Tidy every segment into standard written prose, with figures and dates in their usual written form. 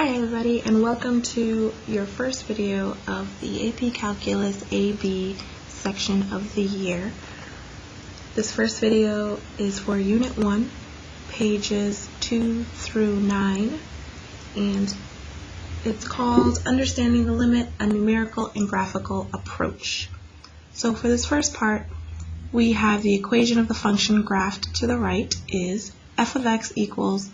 Hi everybody, and welcome to your first video of the AP Calculus AB section of the year. This first video is for Unit 1, pages 2 through 9, and it's called Understanding the Limit, a Numerical and Graphical Approach. So for this first part, we have the equation of the function graphed to the right is f of x equals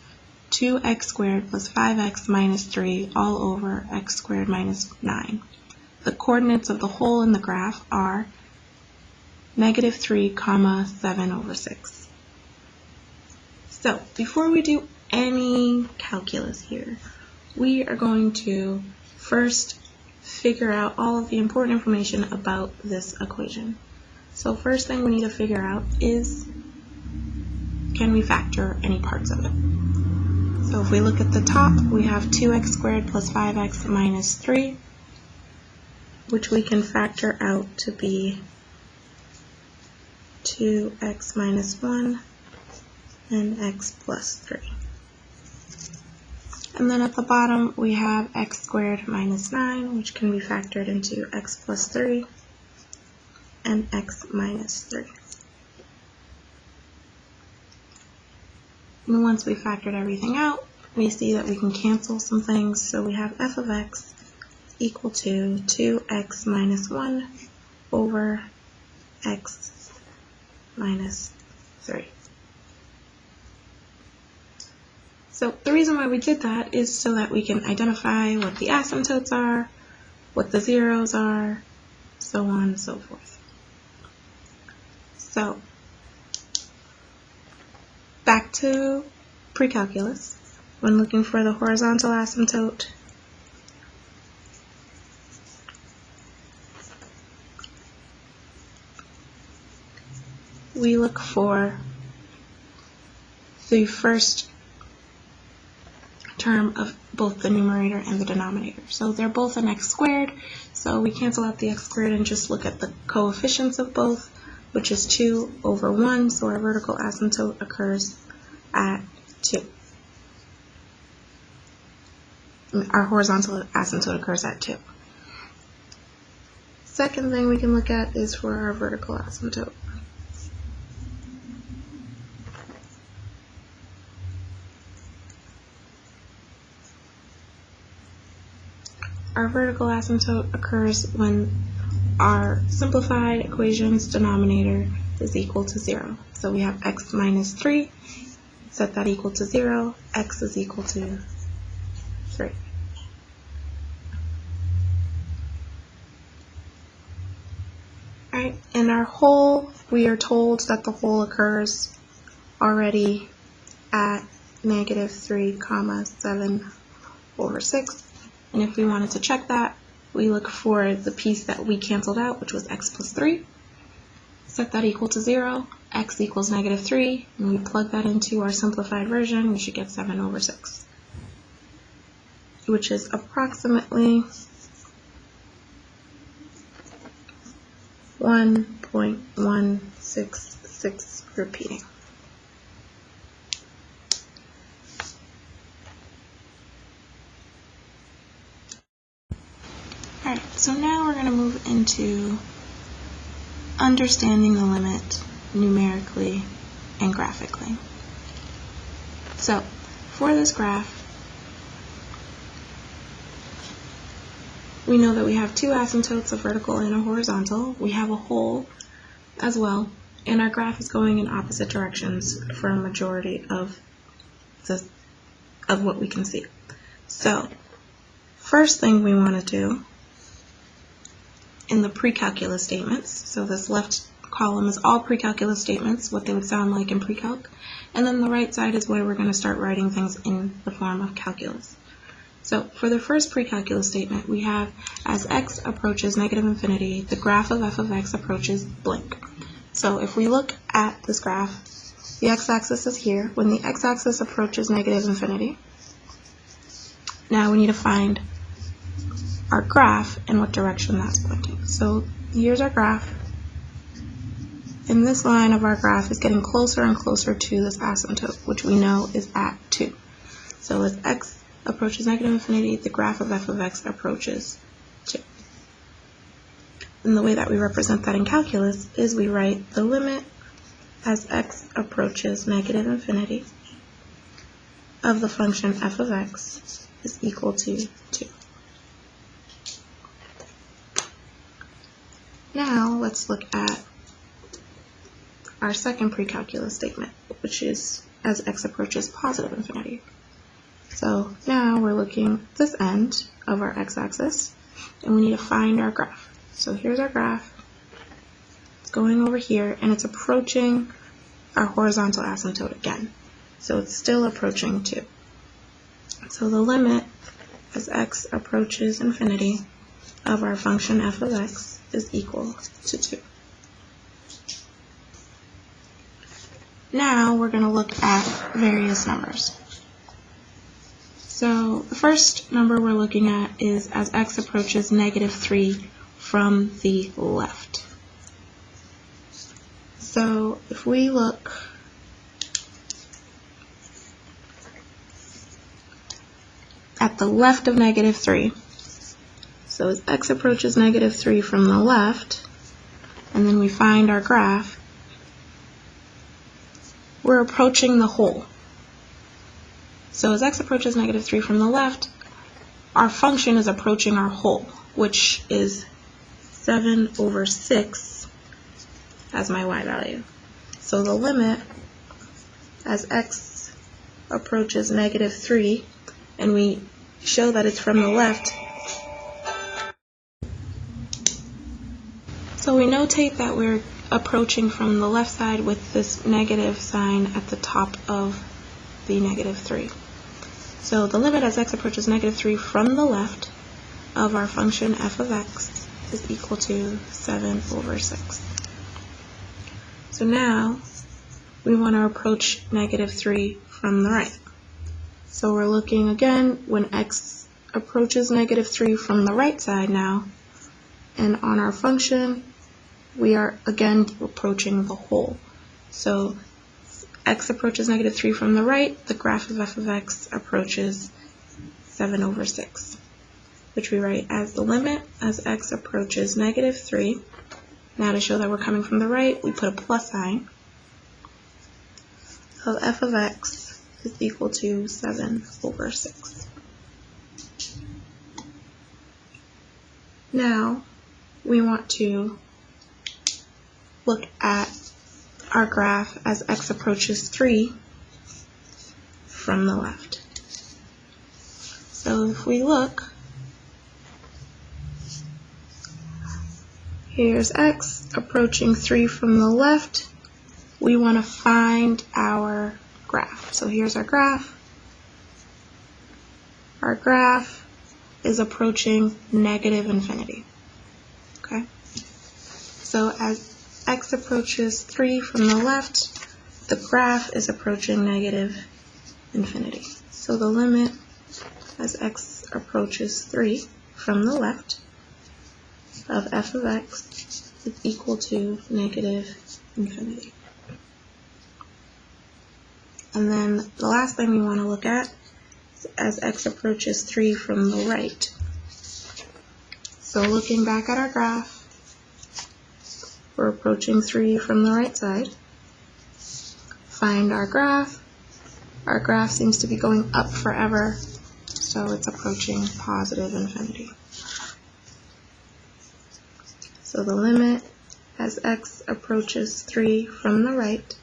2x squared plus 5x minus 3 all over x squared minus 9. The coordinates of the hole in the graph are -3, 7 over 6. So before we do any calculus here, we are going to first figure out all of the important information about this equation. So first thing we need to figure out is, can we factor any parts of it? So if we look at the top, we have 2x squared plus 5x minus 3, which we can factor out to be 2x minus 1 and x plus 3. And then at the bottom, we have x squared minus 9, which can be factored into x plus 3 and x minus 3. And once we factored everything out, we see that we can cancel some things. So we have f of x equal to 2x minus 1 over x minus 3. So the reason why we did that is so that we can identify what the asymptotes are, what the zeros are, so on and so forth. So back to pre-calculus. When looking for the horizontal asymptote, we look for the first term of both the numerator and the denominator. So they're both an x squared, so we cancel out the x squared and just look at the coefficients of both, which is 2 over 1, so our vertical asymptote occurs at 2. Our horizontal asymptote occurs at 2. Second thing we can look at is for our vertical asymptote. Our vertical asymptote occurs when our simplified equation's denominator is equal to 0. So we have x minus 3, set that equal to 0, x is equal to 3. Alright, in our hole, we are told that the hole occurs already at -3, 7 over 6. And if we wanted to check that, we look for the piece that we canceled out, which was x plus 3. Set that equal to 0, x equals -3, and we plug that into our simplified version, we should get 7 over 6, which is approximately 1.166 repeating. Alright, so now we're going to move into understanding the limit numerically and graphically. So, for this graph, we know that we have two asymptotes, a vertical and a horizontal. We have a hole as well, and our graph is going in opposite directions for a majority of what we can see. So, first thing we want to do in the pre-calculus statements, so this left column is all pre-calculus statements, what they would sound like in pre-calc, and then the right side is where we're going to start writing things in the form of calculus. So for the first pre-calculus statement, we have as x approaches -infinity, the graph of f of x approaches blank. So if we look at this graph, the x-axis is here. When the x-axis approaches -infinity, now we need to find our graph and what direction that's pointing. So here's our graph, and this line of our graph is getting closer and closer to this asymptote, which we know is at 2. So as x approaches negative infinity, the graph of f of x approaches 2. And the way that we represent that in calculus is we write the limit as x approaches negative infinity of the function f of x is equal to 2. Now let's look at our second precalculus statement, which is as x approaches positive infinity. So now we're looking at this end of our x-axis, and we need to find our graph. So here's our graph. It's going over here, and it's approaching our horizontal asymptote again. So it's still approaching 2. So the limit as x approaches infinity of our function f of x is equal to 2. Now we're going to look at various numbers. So the first number we're looking at is as x approaches negative 3 from the left. So if we look at the left of negative 3, so as x approaches negative 3 from the left, and then we find our graph, we're approaching the whole. So as x approaches negative 3 from the left, our function is approaching our whole, which is 7 over 6 as my y value. So the limit as x approaches negative 3, and we show that it's from the left, so we notate that we're approaching from the left side with this negative sign at the top of the negative 3. So the limit as x approaches negative 3 from the left of our function f of x is equal to 7 over 6. So now we want to approach negative 3 from the right. So we're looking again when x approaches negative 3 from the right side now, and on our function we are again approaching the whole. So x approaches negative 3 from the right, the graph of f of x approaches 7 over 6, which we write as the limit as x approaches negative 3. Now to show that we're coming from the right, we put a plus sign of f of x is equal to 7 over 6. Now we want to look at our graph as x approaches 3 from the left. So if we look, here's x approaching 3 from the left. We want to find our graph. So here's our graph. Our graph is approaching negative infinity. Okay? So as x approaches 3 from the left, the graph is approaching negative infinity. So the limit as x approaches 3 from the left of f of x is equal to negative infinity. And then the last thing we want to look at is as x approaches 3 from the right. So looking back at our graph, we're approaching 3 from the right side. Find our graph. Our graph seems to be going up forever, so it's approaching positive infinity. So the limit as x approaches 3 from the right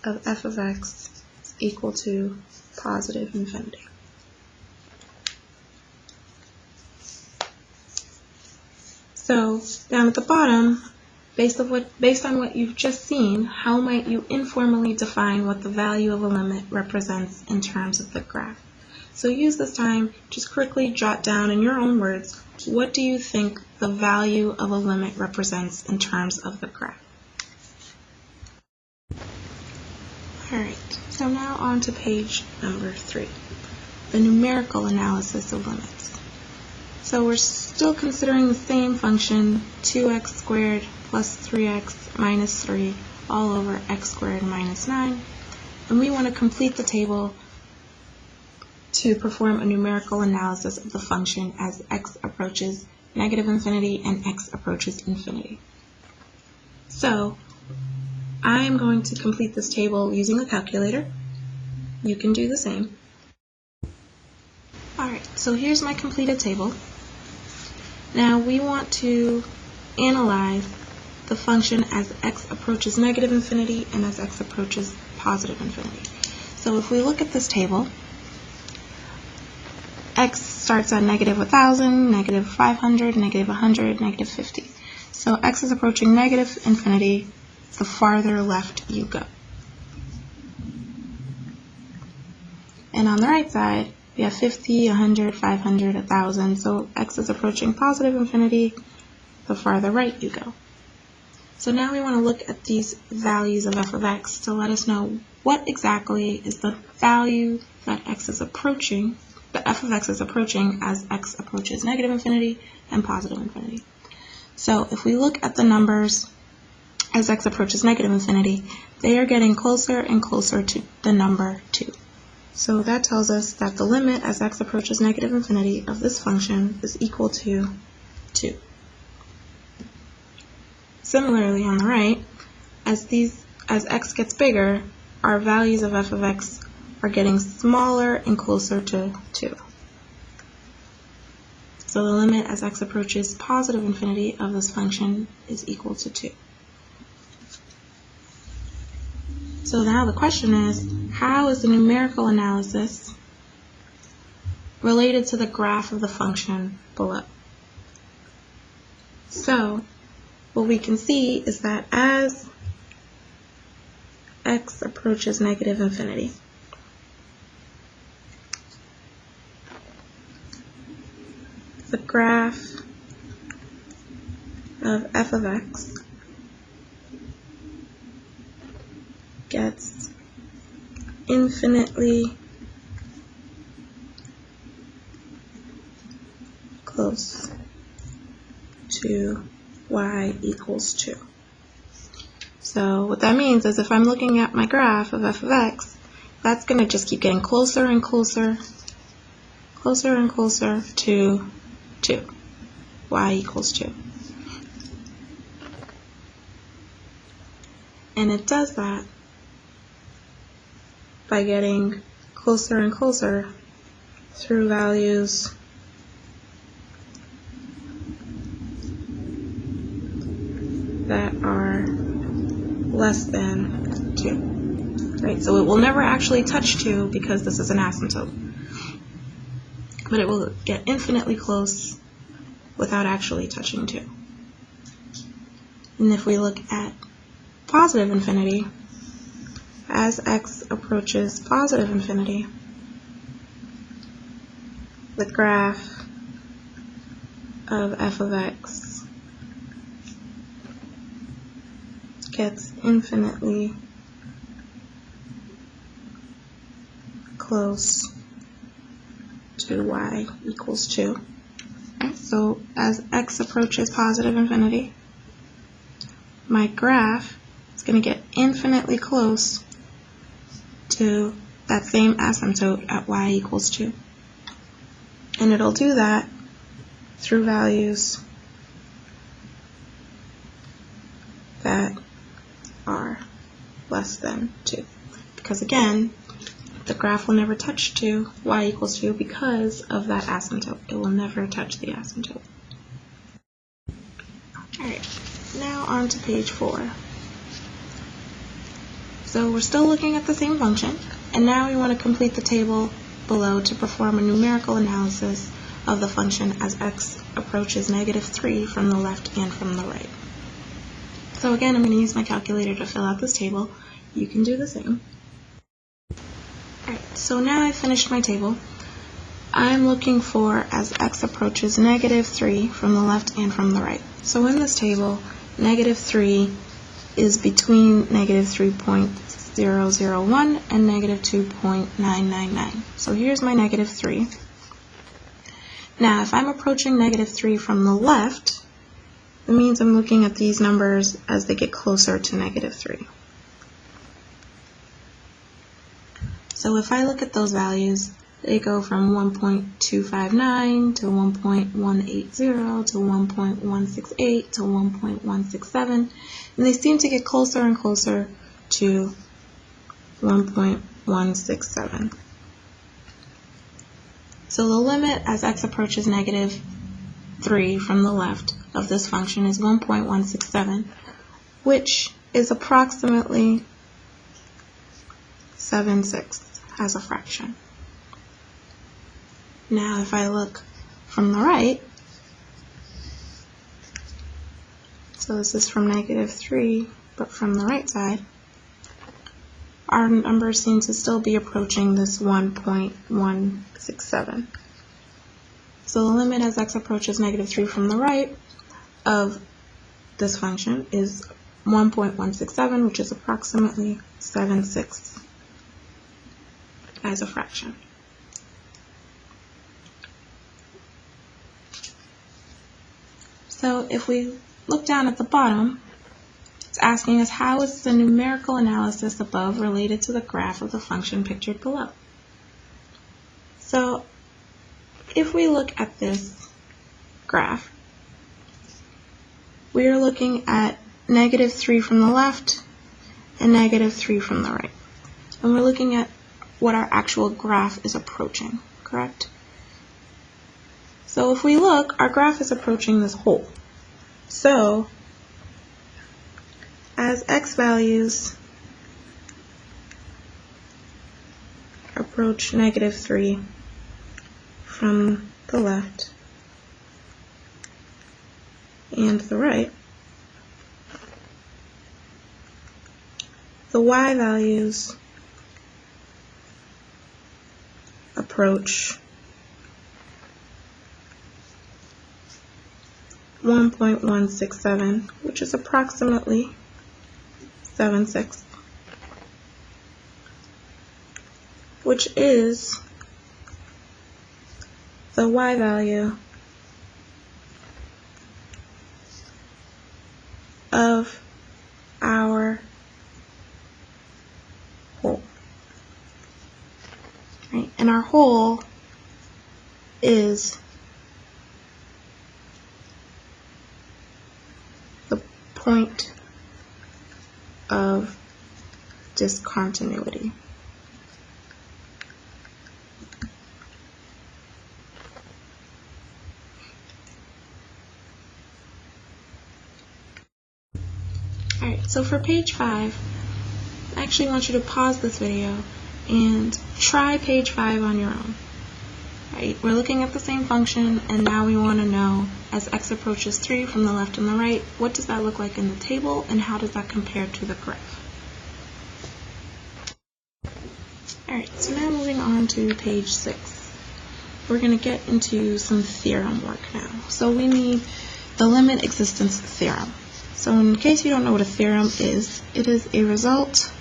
of f of x is equal to positive infinity. So down at the bottom, based on what you've just seen, how might you informally define what the value of a limit represents in terms of the graph? So use this time, just quickly jot down in your own words, what do you think the value of a limit represents in terms of the graph? Alright, so now on to page number 3, the numerical analysis of limits. So we're still considering the same function, 2x squared plus 3x minus 3 all over x squared minus 9. And we want to complete the table to perform a numerical analysis of the function as x approaches negative infinity and x approaches infinity. So I'm going to complete this table using a calculator. You can do the same. Alright, so here's my completed table. Now we want to analyze the function as x approaches negative infinity and as x approaches positive infinity. So if we look at this table, x starts at negative 1,000, negative 500, negative 100, negative 50. So x is approaching negative infinity the farther left you go. And on the right side, we have 50, 100, 500, 1,000. So x is approaching positive infinity the farther right you go. So now we want to look at these values of f of x to let us know what exactly is the value that x is approaching, that f of x is approaching as x approaches negative infinity and positive infinity. So if we look at the numbers as x approaches negative infinity, they are getting closer and closer to the number 2. So that tells us that the limit as x approaches negative infinity of this function is equal to 2. Similarly, on the right, as x gets bigger, our values of f of x are getting smaller and closer to 2. So the limit as x approaches positive infinity of this function is equal to 2. So now the question is, how is the numerical analysis related to the graph of the function below? So what we can see is that as x approaches negative infinity, the graph of f of x gets infinitely close to y equals 2. So what that means is if I'm looking at my graph of f of x, that's going to just keep getting closer and closer, closer and closer to 2, y equals 2. And it does that by getting closer and closer through values that are less than 2. Right? So it will never actually touch 2 because this is an asymptote. But it will get infinitely close without actually touching 2. And if we look at positive infinity, as x approaches positive infinity, the graph of f of x gets infinitely close to y equals 2. Okay, so as x approaches positive infinity, my graph is going to get infinitely close to that same asymptote at y equals 2. And it'll do that through values that are less than 2. Because again, the graph will never touch 2, y equals 2, because of that asymptote. It will never touch the asymptote. Alright, now on to page 4. So we're still looking at the same function, and now we want to complete the table below to perform a numerical analysis of the function as x approaches negative 3 from the left and from the right. So again, I'm going to use my calculator to fill out this table. You can do the same. Alright, so now I've finished my table. I'm looking for as x approaches negative 3 from the left and from the right. So in this table, negative 3 is between negative 3.001 and negative 2.999. So here's my negative 3. Now, if I'm approaching negative 3 from the left, it means I'm looking at these numbers as they get closer to negative 3. So if I look at those values, they go from 1.259 to 1.180 to 1.168 to 1.167, and they seem to get closer and closer to 1.167. So the limit as x approaches negative 3 from the left of this function is 1.167, which is approximately 7/6 as a fraction. Now if I look from the right, so this is from negative 3, but from the right side, our number seems to still be approaching this 1.167. So the limit as x approaches negative 3 from the right of this function is 1.167, which is approximately 7/6 as a fraction. So if we look down at the bottom, it's asking us how is the numerical analysis above related to the graph of the function pictured below. So if we look at this graph, we are looking at negative 3 from the left and negative 3 from the right. And we're looking at what our actual graph is approaching, correct? So if we look, our graph is approaching this hole. So as x values approach negative 3 from the left and the right, the y values approach 1.167, which is approximately 7/6, which is the y value of our hole. Right? And our hole is the point of discontinuity. Alright, so for page 5, I actually want you to pause this video and try page 5 on your own. Right, we're looking at the same function, and now we want to know, as x approaches 3 from the left and the right, what does that look like in the table, and how does that compare to the graph? Alright, so now moving on to page 6. We're going to get into some theorem work now. So we need the limit existence theorem. So in case you don't know what a theorem is, it is a result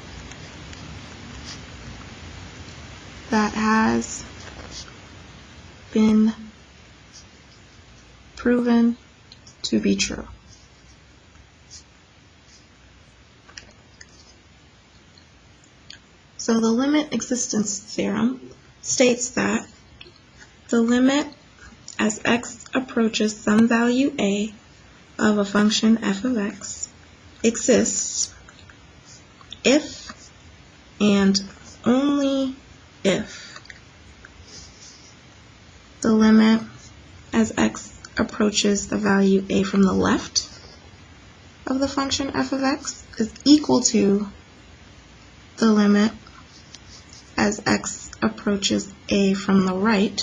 that has been proven to be true. So the limit existence theorem states that the limit as x approaches some value a of a function f of x exists if and only if the limit as x approaches the value a from the left of the function f of x is equal to the limit as x approaches a from the right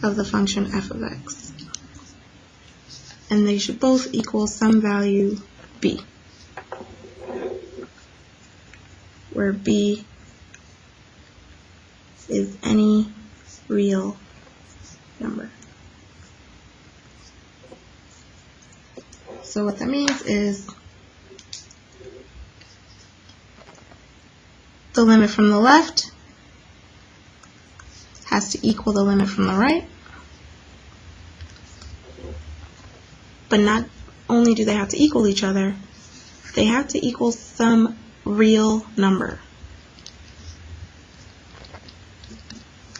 of the function f of x. And they should both equal some value b, where b is any real number. So what that means is the limit from the left has to equal the limit from the right. But not only do they have to equal each other, they have to equal some real number.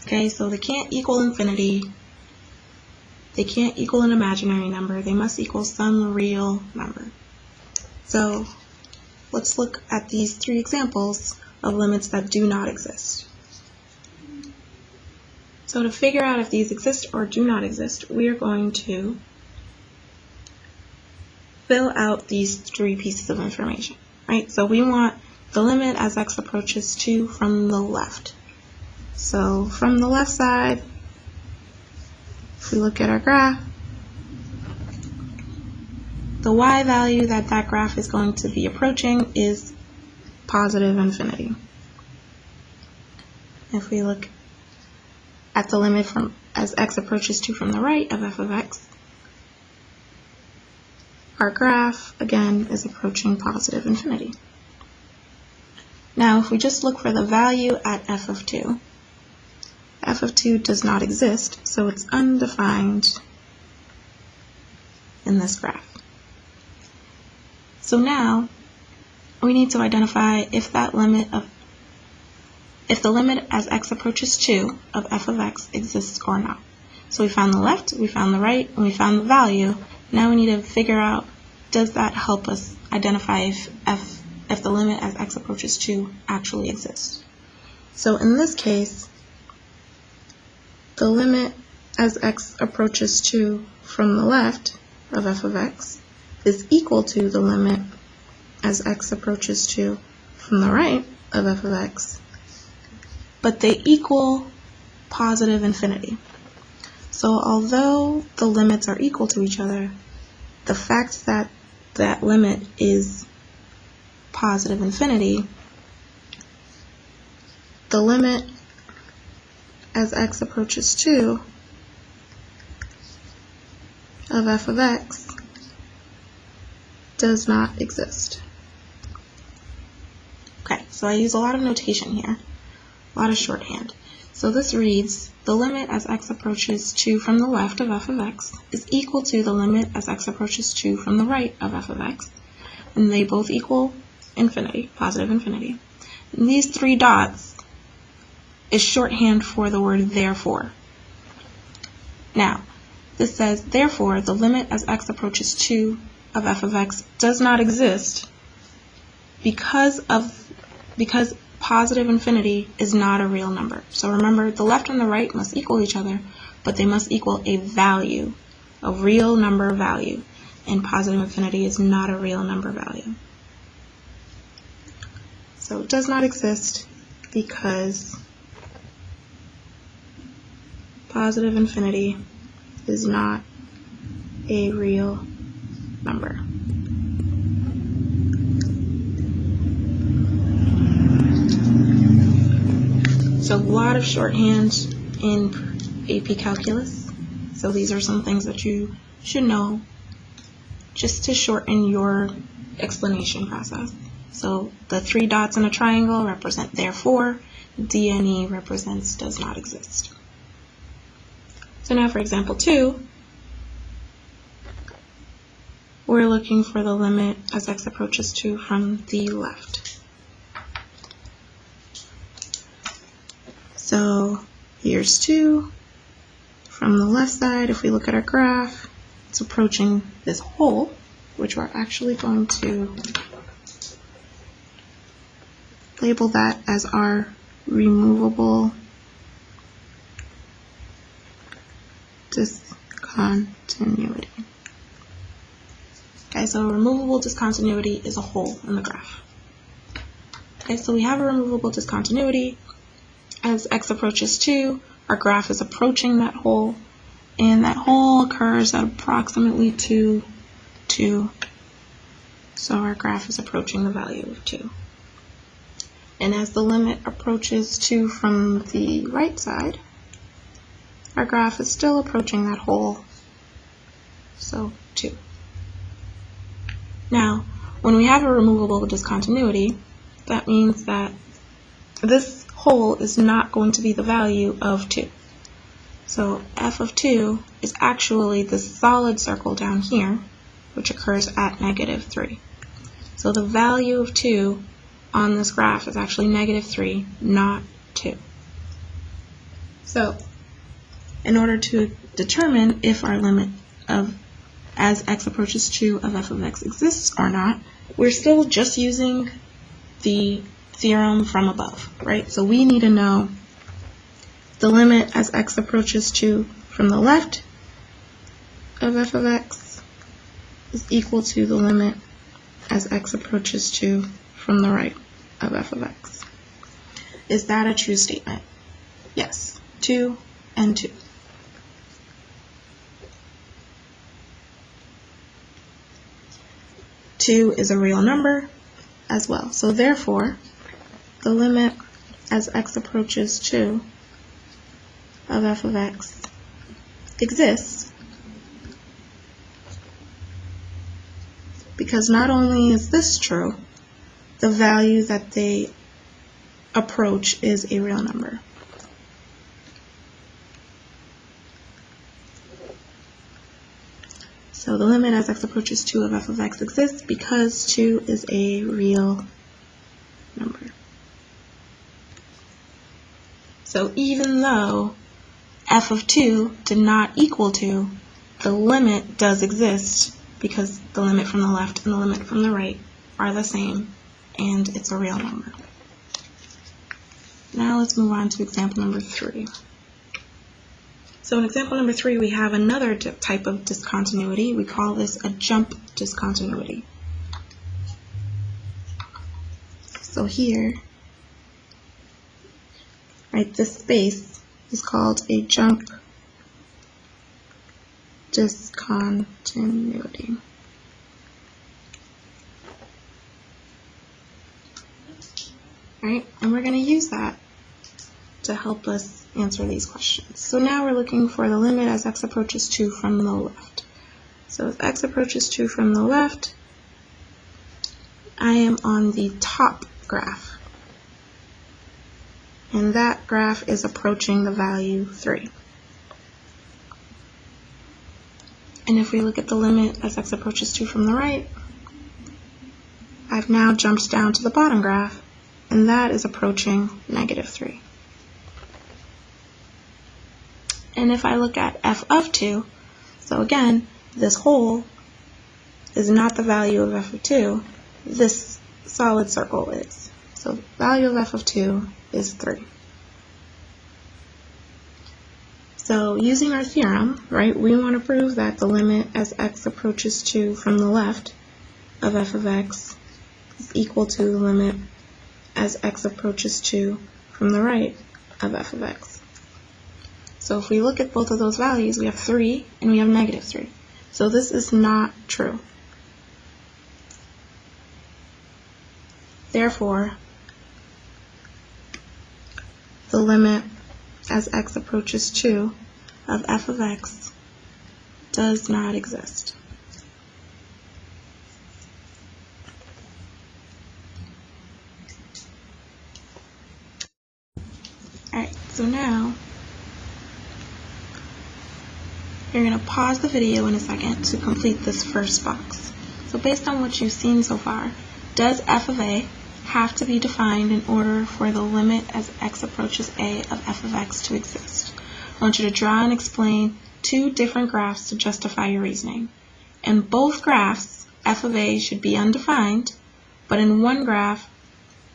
Okay, so they can't equal infinity. They can't equal an imaginary number. They must equal some real number. So let's look at these three examples of limits that do not exist. So to figure out if these exist or do not exist, we are going to fill out these three pieces of information, right? So we want the limit as x approaches 2 from the left. So from the left side, if we look at our graph, the y value that that graph is going to be approaching is positive infinity. If we look at the limit from as x approaches 2 from the right of f of x, our graph, again, is approaching positive infinity. Now, if we just look for the value at f of 2 does not exist, so it's undefined in this graph. So now, we need to identify if the limit as x approaches 2 of f of x exists or not. So we found the left, we found the right, and we found the value. Now we need to figure out, does that help us identify if the limit as x approaches 2 actually exists. So in this case, the limit as x approaches 2 from the left of f of x is equal to the limit as x approaches 2 from the right of f of x, but they equal positive infinity. So although the limits are equal to each other, the fact that that limit is positive infinity, the limit as x approaches 2 of f of x does not exist. Okay, so I use a lot of notation here, a lot of shorthand. So this reads, the limit as x approaches 2 from the left of f of x is equal to the limit as x approaches 2 from the right of f of x, and they both equal infinity, positive infinity. And these three dots is shorthand for the word therefore. Now, this says, therefore, the limit as x approaches 2 of f of x does not exist because positive infinity is not a real number. So remember, the left and the right must equal each other, but they must equal a value, a real number value, and positive infinity is not a real number value. So it does not exist because positive infinity is not a real number. So a lot of shorthand in AP Calculus. So these are some things that you should know just to shorten your explanation process. So the three dots in a triangle represent therefore, D and E represents does not exist. So now for example 2, we're looking for the limit as x approaches 2 from the left. So here's 2. From the left side, if we look at our graph, it's approaching this hole, which we're actually going to label that as our removable discontinuity. Okay, so a removable discontinuity is a hole in the graph. Okay, so we have a removable discontinuity. As x approaches 2, our graph is approaching that hole, and that hole occurs at approximately 2, 2. So our graph is approaching the value of 2. And as the limit approaches 2 from the right side, our graph is still approaching that hole, so 2. Now, when we have a removable discontinuity, that means that this hole is not going to be the value of 2. So f of 2 is actually the solid circle down here, which occurs at -3. So the value of 2 on this graph is actually -3, not 2. So in order to determine if our limit of as x approaches 2 of f of x exists or not, we're still just using the theorem from above, right? So we need to know the limit as x approaches 2 from the left of f of x is equal to the limit as x approaches 2 from the right of f of x. Is that a true statement? Yes. 2 and 2. Two is a real number as well. So therefore, the limit as x approaches 2 of f of x exists because not only is this true, the value that they approach is a real number. So the limit as x approaches 2 of f of x exists because 2 is a real number. So even though f of 2 did not equal 2, the limit does exist because the limit from the left and the limit from the right are the same, and it's a real number. Now let's move on to example number 3. So in example number 3, we have another type of discontinuity. We call this a jump discontinuity. So here, right, this space is called a jump discontinuity. Right, and we're going to use that to help us answer these questions. So now we're looking for the limit as x approaches 2 from the left. So as x approaches 2 from the left, I am on the top graph. And that graph is approaching the value 3. And if we look at the limit as x approaches 2 from the right, I've now jumped down to the bottom graph, and that is approaching negative 3. And if I look at f of 2, so again, this whole is not the value of f of 2, this solid circle is. So the value of f of 2 is 3. So using our theorem, right, we want to prove that the limit as x approaches 2 from the left of f of x is equal to the limit as x approaches 2 from the right of f of x. So if we look at both of those values, we have 3 and we have negative 3. So this is not true. Therefore, the limit as x approaches 2 of f of x does not exist. Alright, so now you're going to pause the video in a second to complete this first box. So based on what you've seen so far, does f of a have to be defined in order for the limit as x approaches a of f of x to exist? I want you to draw and explain 2 different graphs to justify your reasoning. In both graphs, f of a should be undefined, but in one graph,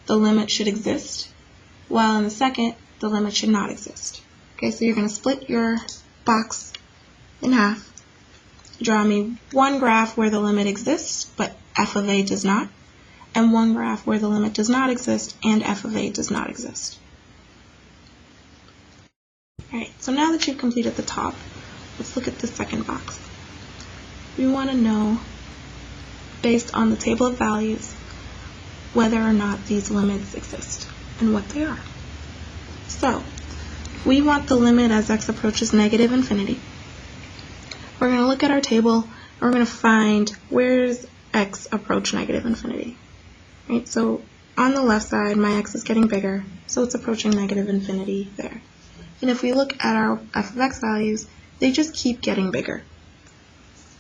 the limit should exist, while in the second, the limit should not exist. Okay, so you're going to split your box in half. Draw me one graph where the limit exists, but f of a does not, and one graph where the limit does not exist and f of a does not exist. Alright, so now that you've completed the top, let's look at the second box. We want to know, based on the table of values, whether or not these limits exist and what they are. So, we want the limit as x approaches negative infinity. We're going to look at our table and we're going to find where does x approach negative infinity. Right? So on the left side, my x is getting bigger, so it's approaching negative infinity there. And if we look at our f of x values, they just keep getting bigger.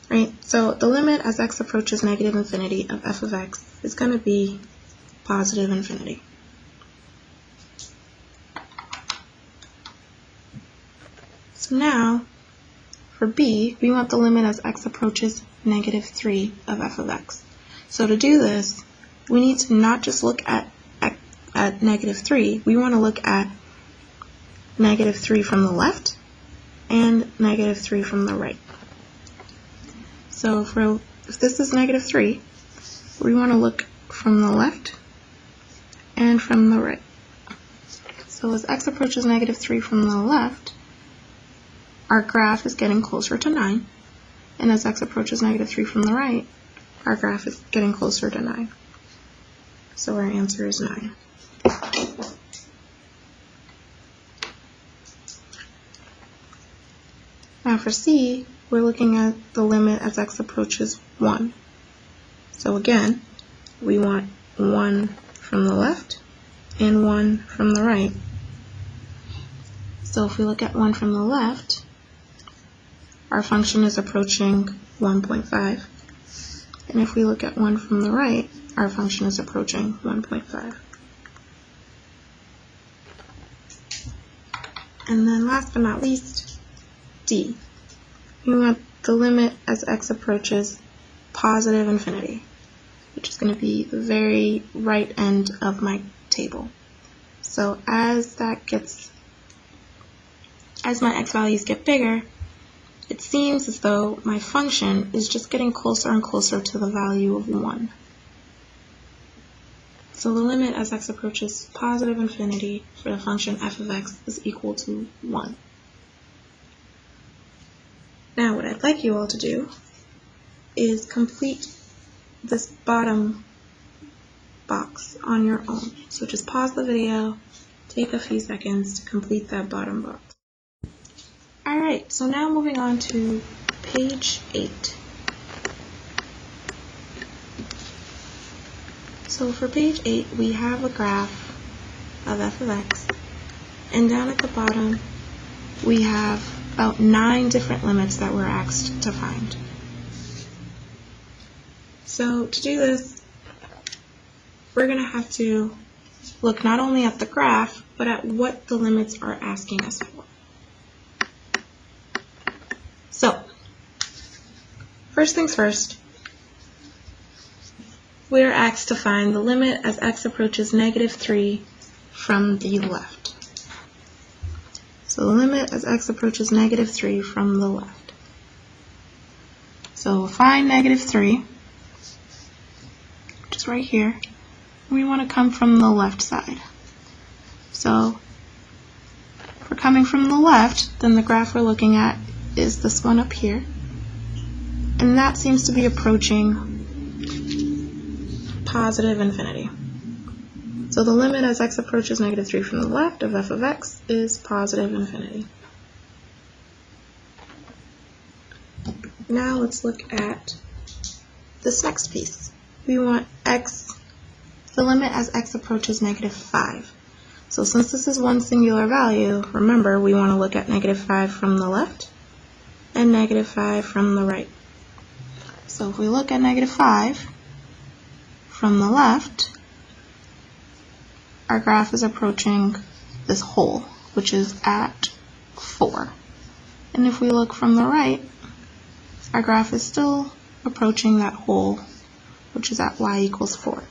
Right? So the limit as x approaches negative infinity of f of x is going to be positive infinity. So now, for b, we want the limit as x approaches negative 3 of f of x. So to do this, we need to not just look at negative 3, we want to look at negative 3 from the left and negative 3 from the right. So if this is negative 3, we want to look from the left and from the right. So as x approaches negative 3 from the left, our graph is getting closer to 9. And as x approaches negative 3 from the right, our graph is getting closer to 9. So our answer is 9. Now for c, we're looking at the limit as x approaches 1. So again, we want 1 from the left and 1 from the right. So if we look at 1 from the left, our function is approaching 1.5. And if we look at 1 from the right, our function is approaching 1.5. And then last but not least, d. We want the limit as x approaches positive infinity, which is going to be the very right end of my table. So as my x values get bigger, it seems as though my function is just getting closer and closer to the value of 1. So the limit as x approaches positive infinity for the function f of x is equal to 1. Now what I'd like you all to do is complete this bottom box on your own. So just pause the video, take a few seconds to complete that bottom box. Alright, so now moving on to page 8. So for page 8, we have a graph of f of x, and down at the bottom, we have about 9 different limits that we're asked to find. So to do this, we're going to have to look not only at the graph, but at what the limits are asking us for. So, first things first, we are asked to find the limit as x approaches negative 3 from the left. So the limit as x approaches negative 3 from the left. So we'll find negative 3, which is right here. We want to come from the left side. So if we're coming from the left, then the graph we're looking at is this one up here, and that seems to be approaching positive infinity. So the limit as x approaches negative 3 from the left of f of x is positive infinity. Now let's look at this next piece. We want the limit as x approaches negative 5. So since this is one singular value, remember we want to look at negative 5 from the left and negative 5 from the right. So if we look at negative 5 from the left, our graph is approaching this hole, which is at 4. And if we look from the right, our graph is still approaching that hole, which is at y equals 4.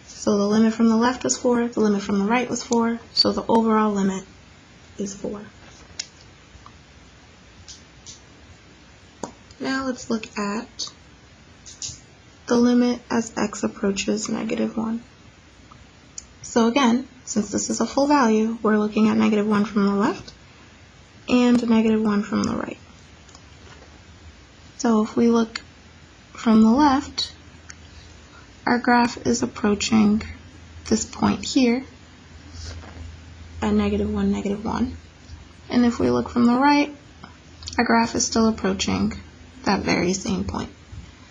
So the limit from the left was 4, the limit from the right was 4, so the overall limit is 4. Now let's look at the limit as x approaches negative 1. So again, since this is a full value, we're looking at negative 1 from the left and negative 1 from the right. So if we look from the left, our graph is approaching this point here at negative 1, negative 1. And if we look from the right, our graph is still approaching that very same point.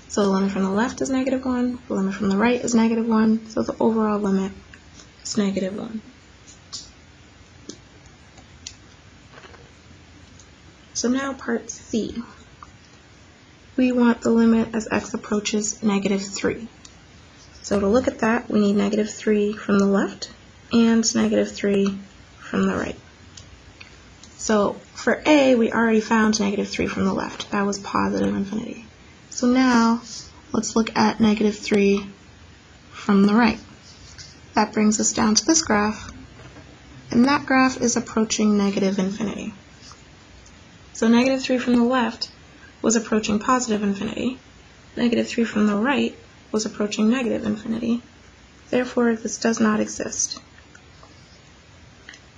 So the limit from the left is negative 1, the limit from the right is negative 1, so the overall limit is negative 1. So now part C. We want the limit as x approaches negative 3. So to look at that, we need negative 3 from the left and negative 3 from the right. So for A, we already found negative 3 from the left. That was positive infinity. So now let's look at negative 3 from the right. That brings us down to this graph, and that graph is approaching negative infinity. So negative 3 from the left was approaching positive infinity. Negative 3 from the right was approaching negative infinity. Therefore, this does not exist.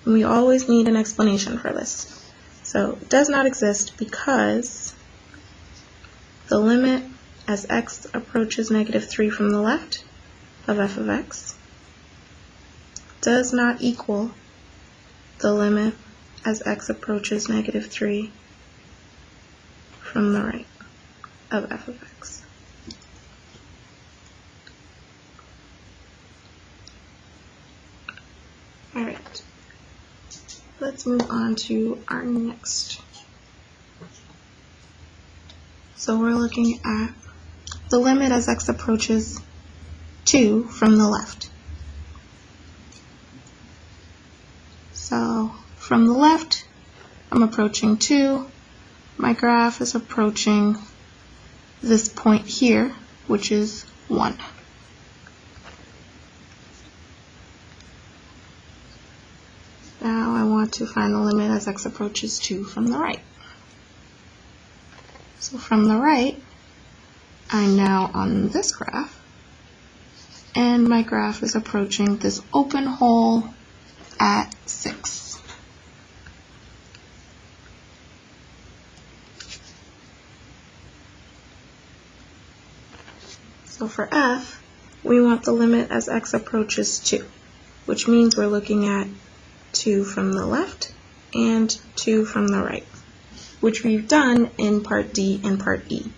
And we always need an explanation for this. So it does not exist because the limit as x approaches negative 3 from the left of f of x does not equal the limit as x approaches negative 3 from the right of f of x. Alright, let's move on to our next. So we're looking at the limit as x approaches 2 from the left. So from the left, I'm approaching 2. My graph is approaching this point here, which is 1. Now I want to find the limit as x approaches 2 from the right. So from the right, I'm now on this graph, and my graph is approaching this open hole at 6. So for f, we want the limit as x approaches 2, which means we're looking at 2 from the left and 2 from the right, which we've done in part D and part E.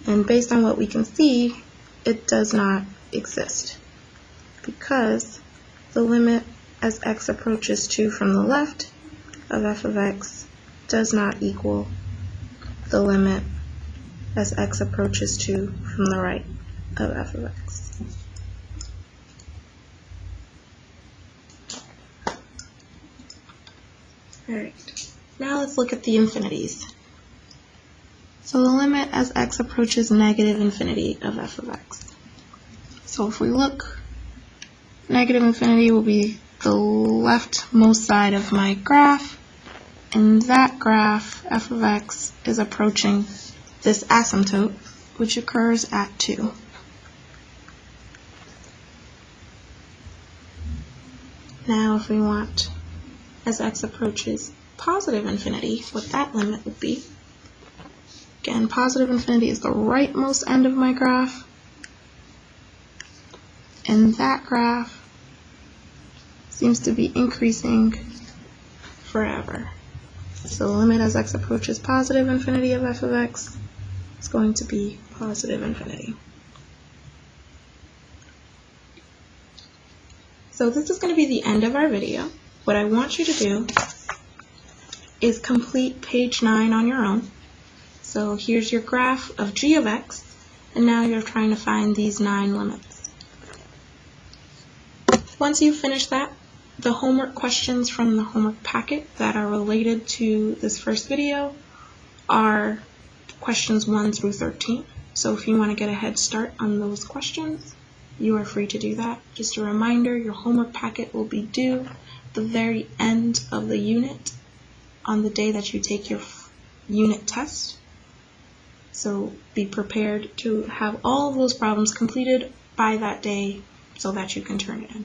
And based on what we can see, it does not exist because the limit as x approaches 2 from the left of f of x does not equal the limit as x approaches 2 from the right of f of x. Alright, now let's look at the infinities. So the limit as x approaches negative infinity of f of x. So if we look, negative infinity will be the leftmost side of my graph, and that graph, f of x, is approaching this asymptote, which occurs at 2. Now if we want, as x approaches positive infinity, what that limit would be. Again, positive infinity is the rightmost end of my graph, and that graph seems to be increasing forever. So the limit as x approaches positive infinity of f of x is going to be positive infinity. So this is going to be the end of our video. What I want you to do is complete page 9 on your own. So here's your graph of g of x, and now you're trying to find these 9 limits. Once you've finished that, the homework questions from the homework packet that are related to this first video are questions 1 through 13. So if you want to get a head start on those questions, you are free to do that. Just a reminder, your homework packet will be due at the very end of the unit on the day that you take your unit test. So be prepared to have all of those problems completed by that day so that you can turn it in.